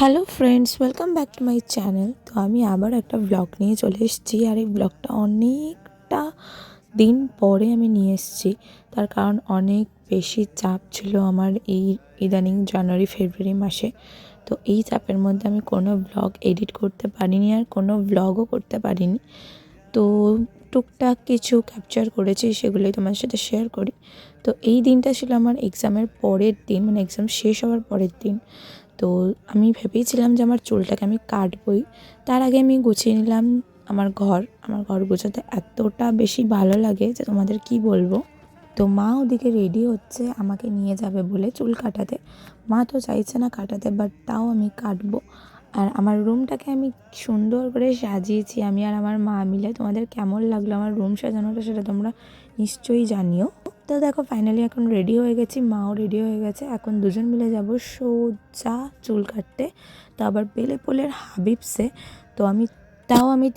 Hello friends, welcome back to my channel. তো আমি আবার একটা ব্লগ নিয়ে চলে এসেছি, আর এই ব্লগটা অনেকটা দিন পরে আমি নিয়ে এসেছি। তার কারণ অনেক বেশি চাপ ছিল আমার এই ইদানিং জানুয়ারি ফেব্রুয়ারি মাসে। তো এই চাপের মধ্যে আমি কোনো ব্লগ এডিট করতে পারিনি, আর কোনো ব্লগও করতে পারিনি। তো টুকটাক কিছু ক্যাপচার করেছি, সেগুলোই তোমাদের সাথে শেয়ার করি। তো এই দিনটা ছিল আমার এক্সামের পরের দিন, মানে এক্সাম শেষ হওয়ার পরের দিন। তো আমি ভেবেছিলাম যে আমার চুলটাকে আমি কাটবই। তার আগে আমি গুছিয়ে নিলাম আমার ঘর গোছাতে এতটা বেশি ভালো লাগে যে তোমাদের কি বলবো। তো মা ওদিকে রেডি হচ্ছে আমাকে নিয়ে যাবে বলে চুল কাটাতে। মা তো চাইছে না কাটাতে, বাট তাও আমি কাটবো। আর আমার রুমটাকে আমি সুন্দর করে সাজিয়েছি আমি আর আমার মা মিলে। তোমাদের কেমন লাগলো আমার রুম সাজানোটা সেটা তোমরা নিশ্চয়ই জানিও। তো দেখো, ফাইনালি এখন রেডি হয়ে গেছি, মাও রেডি হয়ে গেছে। এখন দুজন মিলে যাব সোজা চুল কাটতে, তো আবার বেলে পোলের হাবিবসে। তো আমি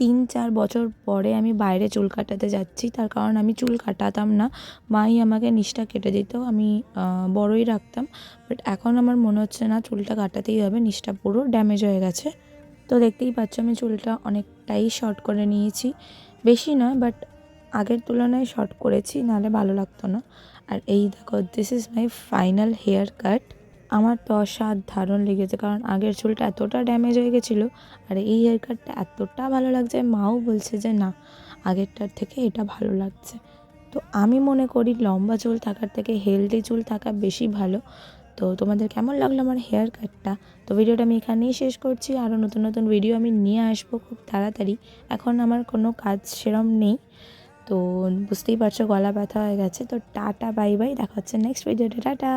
3-4 বছর পরে আমি বাইরে চুল কাটাতে যাচ্ছি। তার কারণ আমি চুল কাটাতাম না, মাই আমাকে নিচটা কেটে দিত, আমি বড়ই রাখতাম। বাট এখন আমার মনে হচ্ছে না, চুলটা কাটাতেই হবে, নিচটা পুরো ড্যামেজ হয়ে গেছে। তো দেখতেই পাচ্ছ আমি চুলটা অনেকটাই শর্ট করে নিয়েছি, বেশি নয় বাট আগের তুলনায় শর্ট করেছি, নাহলে ভালো লাগতো না। আর এই দেখো, this is my final haircut. আমার তো অসাধারণ লেগেছে, কারণ আগের চুলটা এতটা ড্যামেজ হয়ে গেছিলো, আর এই হেয়ার কাটটা এতটা ভালো লাগছে, মাও বলছে যে না, আগেরটার থেকে এটা ভালো লাগছে। তো আমি মনে করি লম্বা চুল থাকার থেকে হেলদি চুল থাকা বেশি ভালো। তো তোমাদের কেমন লাগলো আমার হেয়ার কাটটা? তো ভিডিওটা আমি এখানেই শেষ করছি। আরও নতুন নতুন ভিডিও আমি নিয়ে আসবো খুব তাড়াতাড়ি। এখন আমার কোনো কাজ সেরম নেই, তো বুঝতেই পারছো গলা ব্যথা হয়ে গেছে। তো টাটা, বাই বাই, দেখা হচ্ছে নেক্সট ভিডিওতে। টাটা।